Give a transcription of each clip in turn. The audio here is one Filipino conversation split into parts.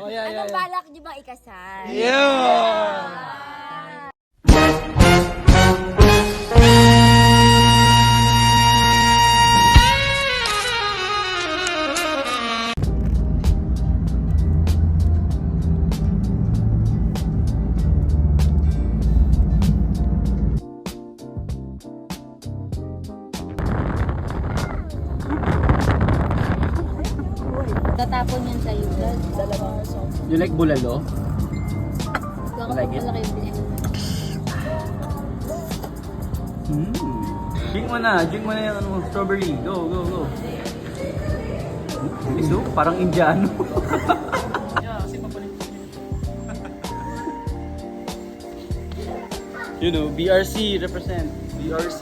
Anong balak niyo ba ikasal? Tatapon yan sa'yo. You like bulalo? Baka like it? malaki yung binili. Drink mo na yung ano, strawberry. Go, go, go. Iso, parang Indiano. You know, BRC represent. BRC.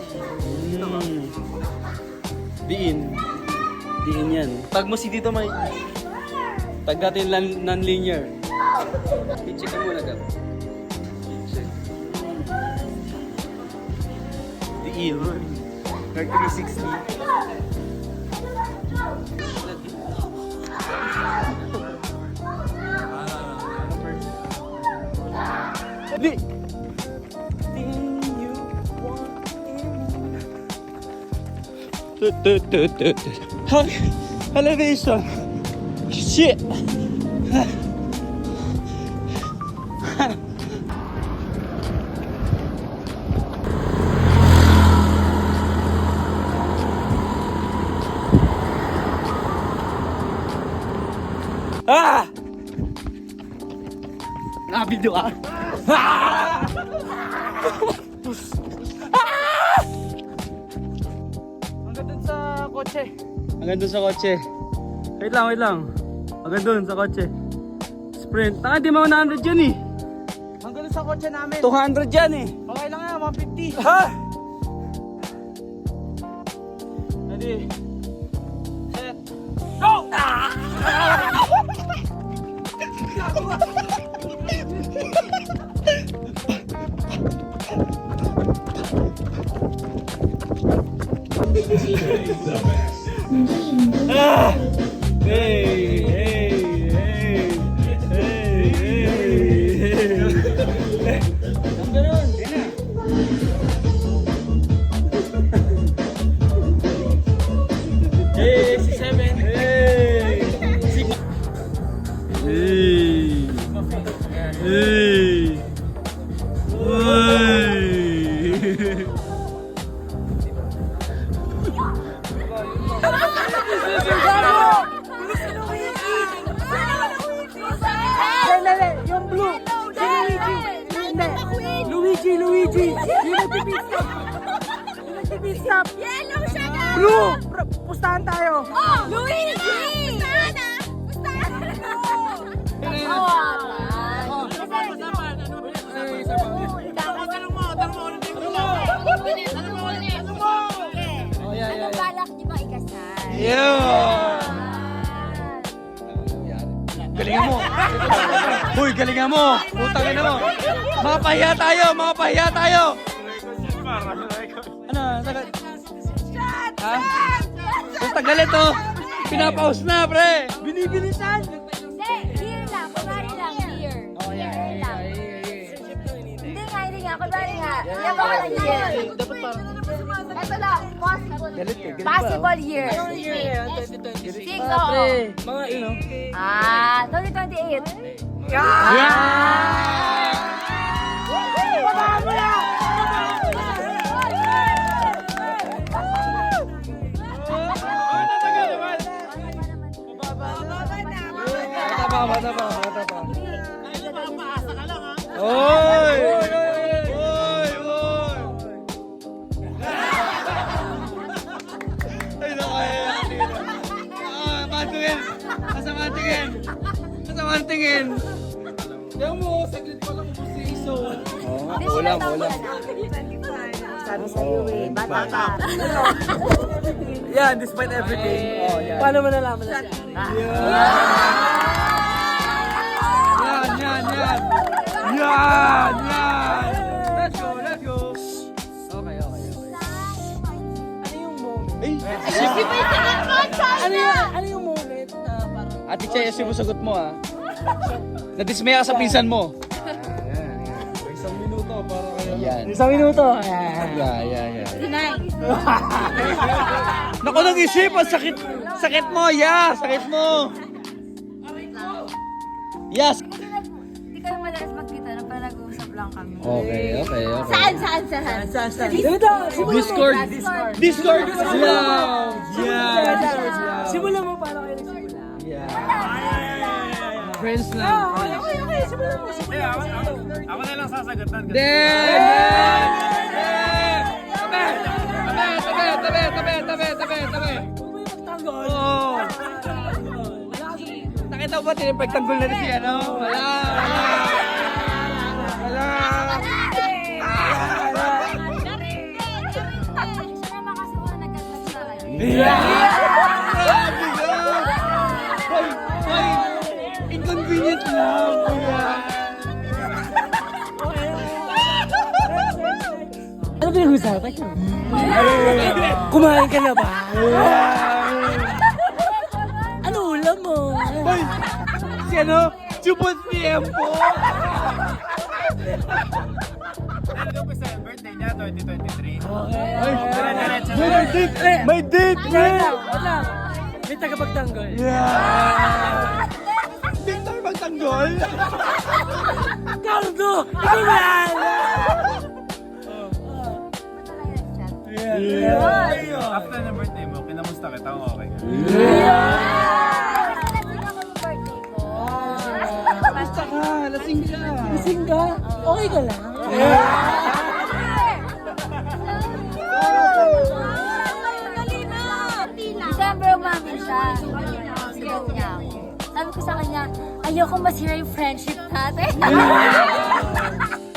Diin. Diin yan. Tag mo si dito may. Tag natin non-linear. I-check ka muna ka. I-check. Diin. Mercury 60. Di! Elevation. Shit. Ah! Nabido ah. Ah! Hanggang dun sa kotse. Hanggang dun sa kotse. Wait lang. Hanggang dun sa kotse. Sprint. Taka, di mo 100 yan eh. Hanggang sa kotse namin. 200 yan eh. Okay lang yan, 150. Ha? Ready? Set. Go! Ah! Hey, hey, hey, hey, hey. Ang ganun, yan na. Hey, si 7. Hey. Hey. Hey. Hey. Yung blue. Si Luigi. Yung nagtipid stop. Yellow siya na! Blue. Pustahan tayo. Oh! Luigi! Pustahan na! Pustahan na! Anong balak niyo ba ikasal? Galingan mo. Uy, galingan mo. Putang ina mo. Mapahiya tayo. Ano? Ha? Basta galit oh. Pinapaus na, pre. Binibilisan. Hindi, beer lang. Kunwari lang, beer. Beer lang. Hindi nga. Kunwari nga. Yan ba ka year? Ito lang, possible year. Anong year yan? 2026. Six, oo. Mga 2028. Babahan mo na! Mata pa. Oy! Ay, nakaya. Pantingin. Kasamang tingin. Diyan mo, saglit pa lang po si Iso. Ulam. Sabi sa'yo eh, bata ka. Yeah, despite everything. Oh, yeah. Paano mo nalaman na siya? Yan. Let's go. Okay. Ano yung moment? Ano yung Ano yung moment na parang... Ate Chaya, sumasagot mo ah. Nadismaya ka sa pinsan mo. Isang minuto para kayo. Yan. Isang minuto. Yeah. Tonight. Naku, nag-isip. Ang sakit. Sakit mo, sakit mo. Yes. Hindi kami madalas magkita na parang nag-uusap lang kami. Okay. Saan? Dito, Discord. Discord. Yeah. Simulan mo para kayo nagsimula. Friends na. Okay, simulan mo. Ako na lang sasagutan. Tabi. Oo. Nakita mo ba tinipagtanggol na rin si ano? Wala. Siya naman kasi una nag-catch sa akin. Inconvenient lang. Ano pinag-usapan niyo? Kumain ka na ba? Ano ulam mo? Hoy! Si ano? Chupot Tiempo! Birthday niya, 2023. May date! Wait lang. May tagapagtanggol. Victor magtanggol? Cardo! Ikaw ba yan? After ng birthday mo, kinamusta kita kung okay ka. Basta ka, lasing ka. Gising ka? Okay ka lang? December umamin siya. Sigaw niya ako. Sabi ko sa kanya, ayoko masira yung friendship natin.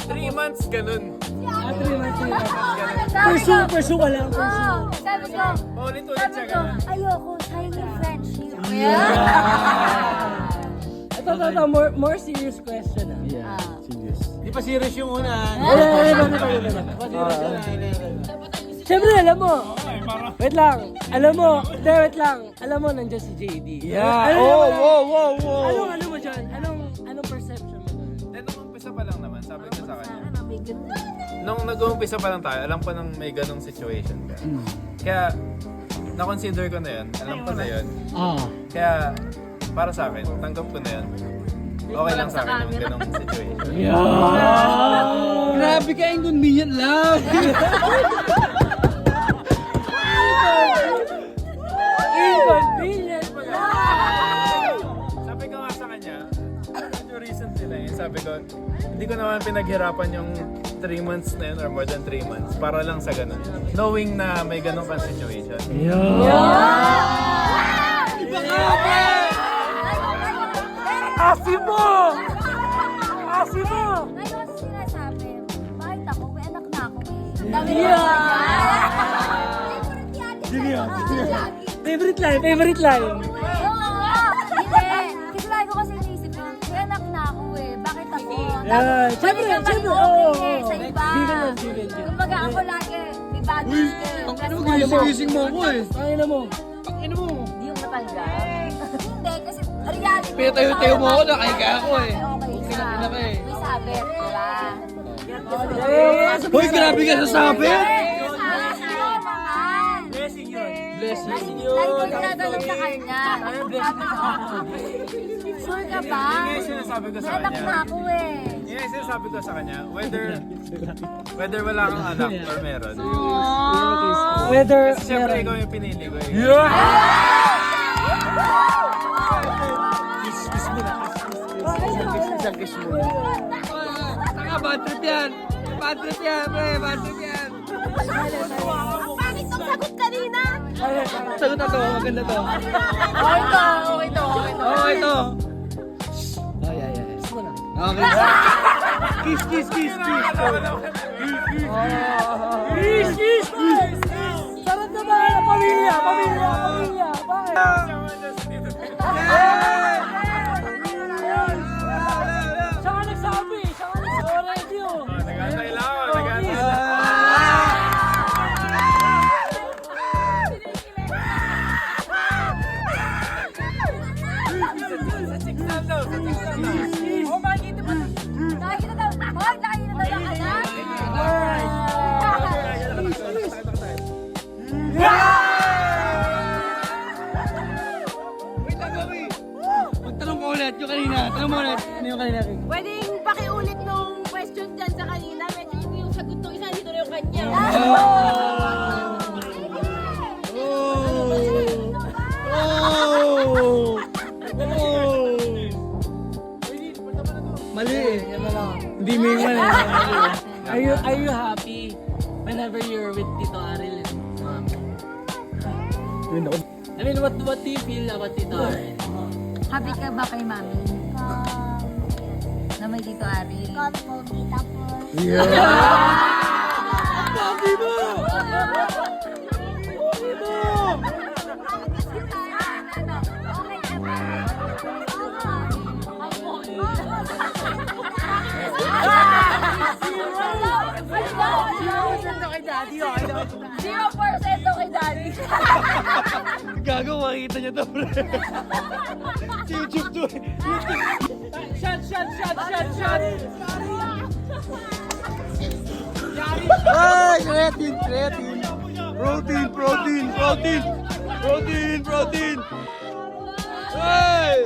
3 months, ganun. Pursue ka lang. Oo. Sabi ko, Ulit-ulit siya, sabi ko, ganun. ayoko, sayang yung friendship. Ito, more serious question ah. Di pa serious yung una. Siyempre, alam mo. Wait lang. Alam mo, nandiyan si JD. Ano mo dyan? Anong perception mo dyan? Then, nung umpisa pa lang naman, sabi ko sa kanya. Nung nag-uumpisa pa lang tayo, alam ko nang may ganong situation ka. Kaya, na-consider ko na yun. Alam ko na yun. Kaya, para sa akin, tanggap ko na yun. Okay lang sa akin yung ganong situation. Grabe ka, inconvenient lang. Inconvenient. Sabi ko nga sa kanya, medyo recently na yun, sabi ko, hindi ko naman pinaghirapan yung 3 months na yun or more than 3 months para lang sa ganun. Knowing na may ganun kang situation. Asim mo! Asim mo! Ngayon kasi sinasabi, bakit ako? May anak na ako eh. Dami Favorite line. Oo! Hindi! Kasi lagi ko kasi iniisip ko, may anak na ako eh. Bakit ako? Yeah, Pwede syempre, ka maging oo. okay eh, sa iba. Given. Kumbaga ako lagi, may baggage ka eh. Ang ano, gising-gising mo ako eh. Ay, alam mo. Ano mo? Hindi yung matanggap. Hindi, kasi reality. Pero tayo-tayo mo ako, nakahiga ako eh. Okay, siya. Ina ka eh. May sabit, diba? Hoy, grabe ka sa sabi! Blessing yun. Blessing. Lagi ko tinatanong sa kanya. Sure ka ba? Yun yung sinasabi ko sa May anak kanya. na ako eh. Yun yung sinasabi ko sa kanya, whether wala kang anak or meron. Whether Kasi syempre ikaw yung pinili ko eh. Taka, bad trip yan. Bad trip yan, pre. Bad trip yan. Ang pangit ng sagot kanina. Sagot na to, maganda to. Okay to. Oo, ito. Okay. Kiss. Sarap na ba? Pamilya. Bakit? Siya ka nagsabi. Already oh. Nag-antay lang ako, nag-antay lang. Oh, makikita mo. Nakikita daw. Hoy, nakikita daw yung anak. Magtanong ko ulit yung kanina. Tanong mo ulit. Ano yung kanina? Pwedeng pakiulit nung question dyan sa kanina. Medyo hindi yung sagot nung isa, dito na yung kanya. Mali eh. Yan na lang. Hindi mo yung mali. Are you happy whenever you're with Tito Aril and Mommy? I mean, what do you feel about Tito Aril? Happy ka ba kay mami? Na may Tito Ari. Sabi mo! Zero percent kay daddy. Gago, makikita niya to, pre. Sa YouTube to eh. Shot! Ay, creatine. Protein. Hey!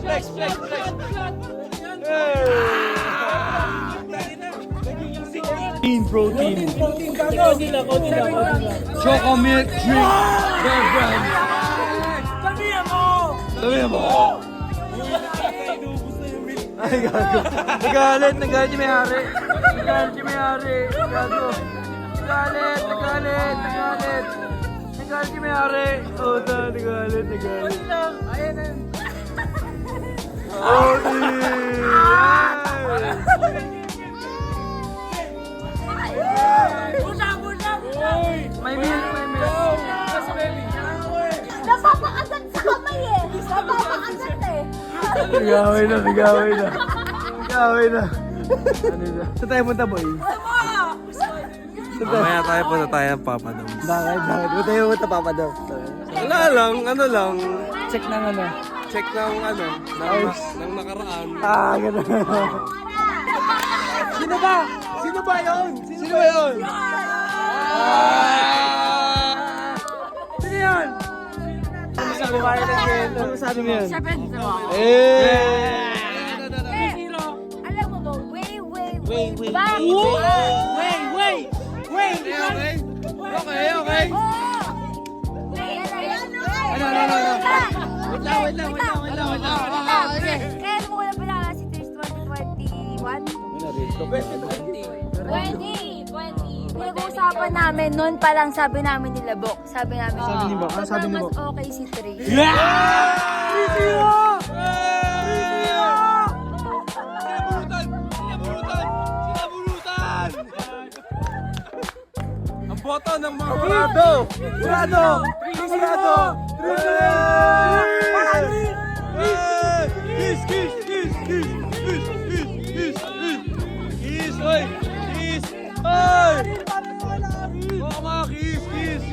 Flex. Protein. Konti lang. Choco milk drink. Bear brand. Sabihan mo. Ay, gago. Nagalit si may-ari. Gago. Nagalit si may-ari. Oh, nagalit. Ayan na. May milk. Napapakagat sa kamay eh. Napapakagat eh. Nagawin na. Ano na? Saan tayo punta, boy? Mamaya tayo punta tayo ng Papa Doms. Bakit? Ba't tayo punta, Papa Daw? Wala lang, ano lang. Check ng ano. Check ng ng nakaraan. Ganun. Sino ba yun? Sino yan? Ano sabi mo yan? Siyempre, dito mo. Alam mo ba, way back. Okay. Ano? Wait lang. Kaya mo ko na pala si Trish 2021? 20. Pinag-uusapan namin, noon pa lang sabi namin nila, Bok. Sabi namin, ni Bok? Ano sabi ni mas Bok? okay si Trish. Sinabunutan! Ang boto ng mga Burado! Kiss! Oy! Oo nga, kiss! Kiss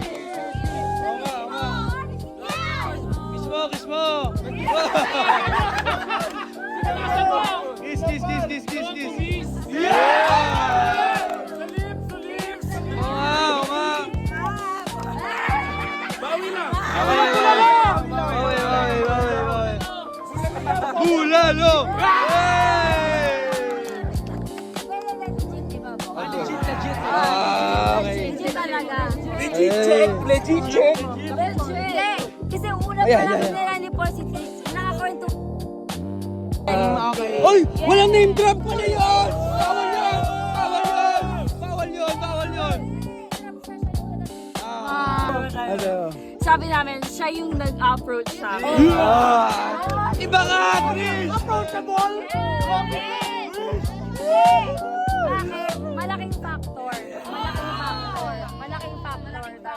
mo! Kiss! Yeah! Oo nga! Bawi! Bulalo! Legit talaga. Legit check. Hindi. Kasi una pa lang nila ni Paul si Trish. Nakakwento. Oy! Walang name drop pala yun! Bawal yun! Ano? Sabi namin, siya yung nag-approach sa akin. Iba ka, Trish! Approachable? Bakit? Malaking factor. Malaking factor talaga.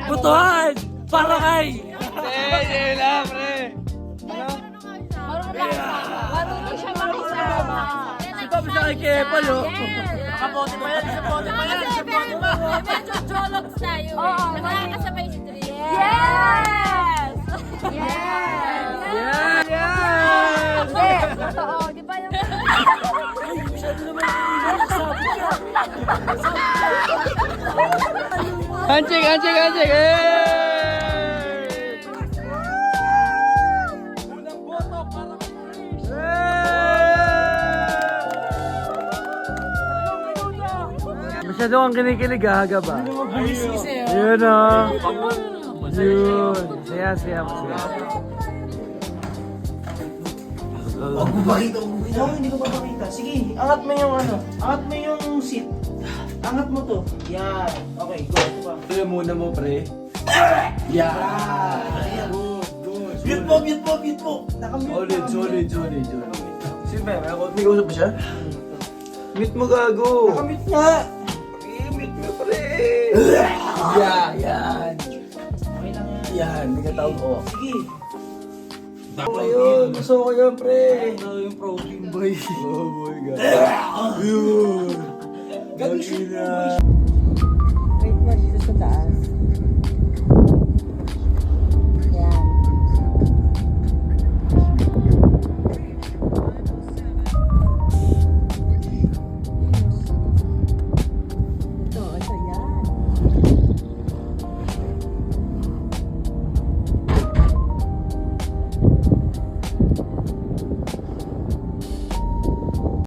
Butuhan! Para kay! Hindi lang, pre! Marunong siya makisama. Ito, bisa kay Kepal, oh. Yes! Nakabote pa yan, isa bote pa yan. Kasi medyo Oo. Nakakasabay si Dre. Yes! Yes! Hindi, totoo. Di ba yung... Handshake, handshake, handshake! Masyado kang kinikilig haga ba? Yun o. Yun. Saya, saya, saya. No, hindi ko papakita. Sige, angat mo yung ano. Angat mo yung seat. Angat mo to. Yan. Okay, go. Ito pa. Ito muna mo, pre. Yan. Good. Mute mo. Nakamute. Solid. Sino ba? May kausap ba siya? Mute mo, gago. Nakamute nga. Mute mo, pre. Yan. Okay lang yan. Yan, hindi ka tawag ko. Sige. Ako yun, gusto ko yan, pre. Ito yung protein, boy. Oh my God. Yun. Gabi siya. Wait mo, dito sa taas.